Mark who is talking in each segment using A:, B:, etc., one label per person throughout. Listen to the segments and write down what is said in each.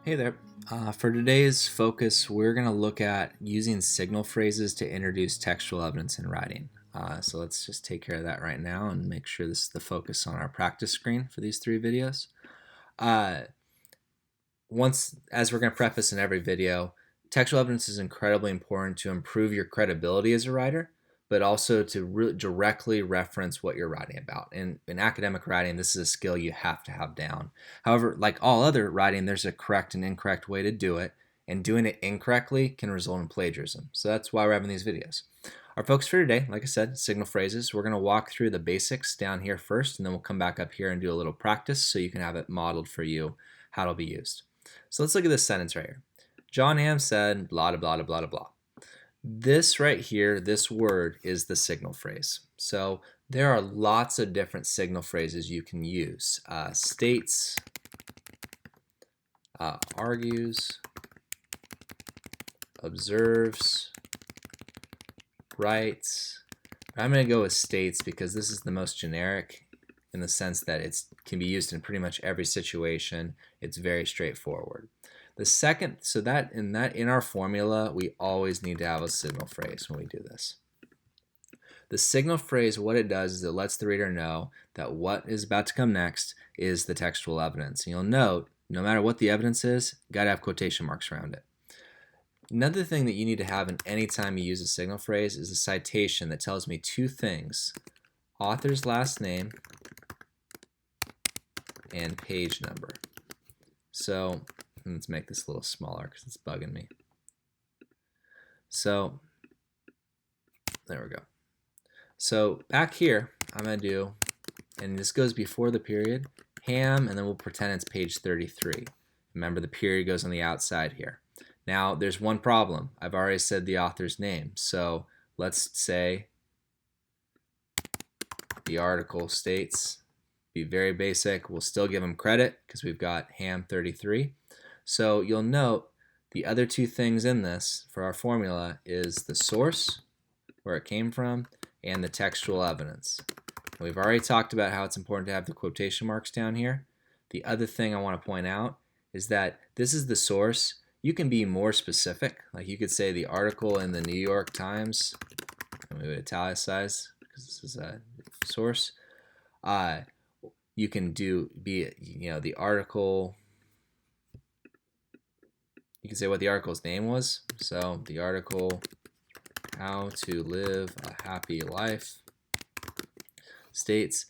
A: Hey there. For today's focus, we're going to look at using signal phrases to introduce textual evidence in writing. So let's just take care of that right now and make sure this is the focus on our practice screen for these 3 videos. As we're going to preface in every video, textual evidence is incredibly important to improve your credibility as a writer, but also to directly reference what you're writing about. In academic writing, this is a skill you have to have down. However, like all other writing, there's a correct and incorrect way to do it, and doing it incorrectly can result in plagiarism. So that's why we're having these videos. Our focus for today, like I said, signal phrases. We're going to walk through the basics down here first, and then we'll come back up here and do a little practice so you can have it modeled for you how it'll be used. So let's look at this sentence right here. John Hamm said blah, blah, blah, blah, blah. This right here, this word is the signal phrase. So there are lots of different signal phrases you can use. States, argues, observes, writes. I'm going to go with states because this is the most generic in the sense that it can be used in pretty much every situation. It's very straightforward. The second, so that in our formula, we always need to have a signal phrase when we do this. The signal phrase, what it does is it lets the reader know that what is about to come next is the textual evidence. And you'll note, no matter what the evidence is, you got to have quotation marks around it. Another thing that you need to have in any time you use a signal phrase is a citation that tells me 2 things: author's last name and page number. So let's make this a little smaller because it's bugging me. So there we go. So back here, I'm going to do, and this goes before the period, Hamm, and then we'll pretend it's page 33. Remember, the period goes on the outside here. Now, there's one problem. I've already said the author's name. So let's say the article states, be very basic. We'll still give him credit because we've got Hamm 33. So you'll note the other 2 things in this for our formula is the source, where it came from, and the textual evidence. We've already talked about how it's important to have the quotation marks down here. The other thing I want to point out is that this is the source. You can be more specific. Like you could say the article in the New York Times. I'm going to italicize because this is a source. You can the article. You can say what the article's name was. So the article, How to Live a Happy Life, states.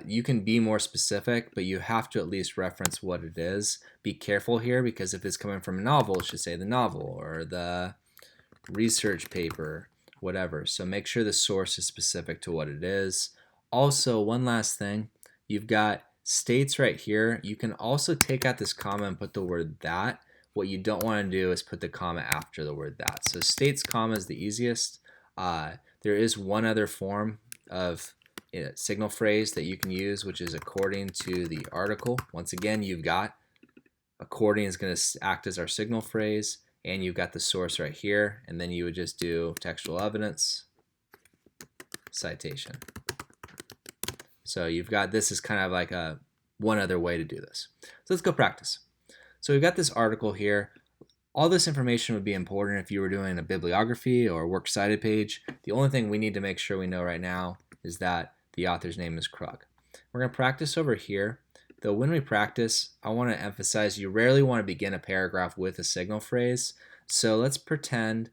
A: You can be more specific, but you have to at least reference what it is. Be careful here because if it's coming from a novel, it should say the novel or the research paper, whatever. So make sure the source is specific to what it is. Also, one last thing, you've got states right here. You can also take out this comma and put the word that. What you don't want to do is put the comma after the word that. So states comma is the easiest. There is one other form of signal phrase that you can use, which is according to the article. Once again, you've got according is going to act as our signal phrase, and you've got the source right here, and then you would just do textual evidence, citation. So you've got, this is kind of like one other way to do this. So let's go practice. So we've got this article here. All this information would be important if you were doing a bibliography or works cited page. The only thing we need to make sure we know right now is that the author's name is Krug. We're going to practice over here. Though when we practice, I want to emphasize you rarely want to begin a paragraph with a signal phrase. So let's pretend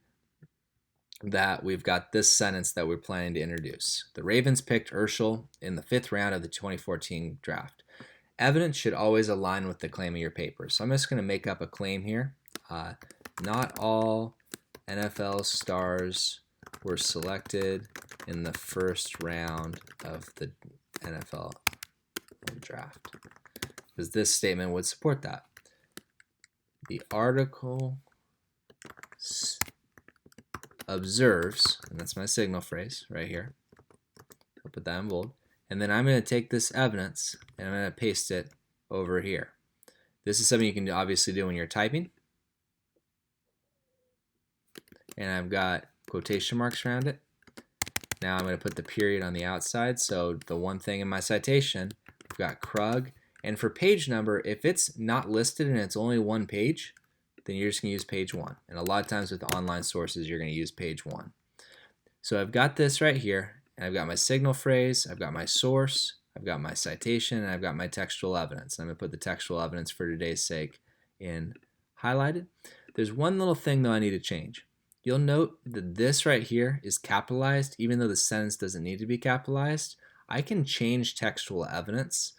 A: that we've got this sentence that we're planning to introduce. The Ravens picked Urschel in the 5th round of the 2014 draft. Evidence should always align with the claim of your paper. So I'm just going to make up a claim here. Not all NFL stars were selected in the 1st round of the NFL draft. Because this statement would support that. The article observes, and that's my signal phrase right here. I'll put that in bold. And then I'm going to take this evidence and I'm going to paste it over here. This is something you can obviously do when you're typing. And I've got quotation marks around it. Now I'm going to put the period on the outside. So the one thing in my citation, I've got Krug, And for page number, if it's not listed and it's only one page, then you're just going to use page 1. And a lot of times with online sources, you're going to use page 1. So I've got this right here, and I've got my signal phrase, I've got my source, I've got my citation, and I've got my textual evidence. I'm going to put the textual evidence for today's sake in highlighted. There's one little thing though I need to change. You'll note that this right here is capitalized even though the sentence doesn't need to be capitalized. I can change textual evidence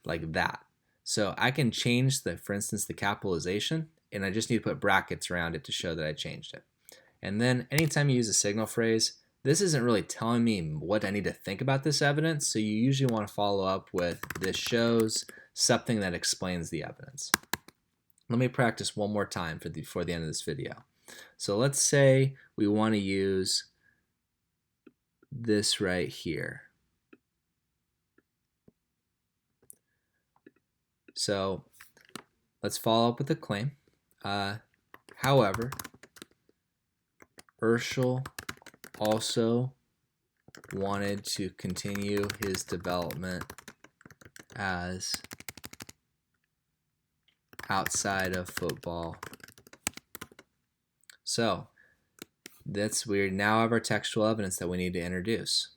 A: like that. So I can change for instance, the capitalization, and I just need to put brackets around it to show that I changed it. And then anytime you use a signal phrase, this isn't really telling me what I need to think about this evidence, so you usually want to follow up with this shows something that explains the evidence. Let me practice one more time before the end of this video. So let's say we want to use this right here. So let's follow up with a claim. However, Urschel also wanted to continue his development as outside of football. So that's weird. Now I have our textual evidence that we need to introduce.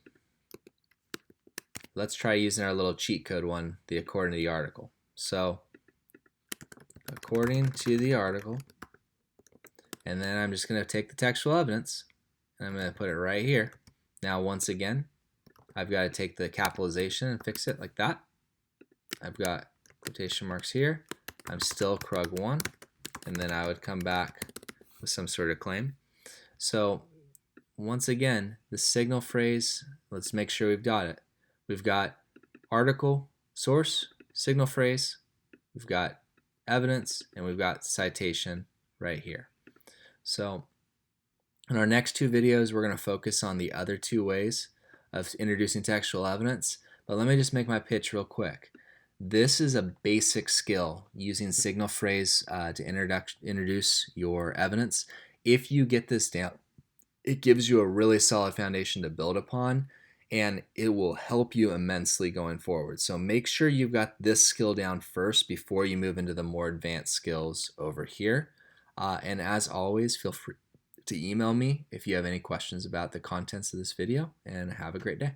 A: Let's try using our little cheat code one, the according to the article. So according to the article, and then I'm just going to take the textual evidence and I'm going to put it right here. Now once again, I've got to take the capitalization and fix it like that. I've got quotation marks here. I'm still Krug 1, and then I would come back with some sort of claim. So once again, the signal phrase, let's make sure we've got it. We've got article, source, signal phrase, we've got evidence, and we've got citation right here. So in our next two videos, we're going to focus on the other two ways of introducing textual evidence. But let me just make my pitch real quick. This is a basic skill, using signal phrase to introduce your evidence. If you get this down, it gives you a really solid foundation to build upon, and it will help you immensely going forward. So make sure you've got this skill down first before you move into the more advanced skills over here. And as always, feel free to email me if you have any questions about the contents of this video, and have a great day.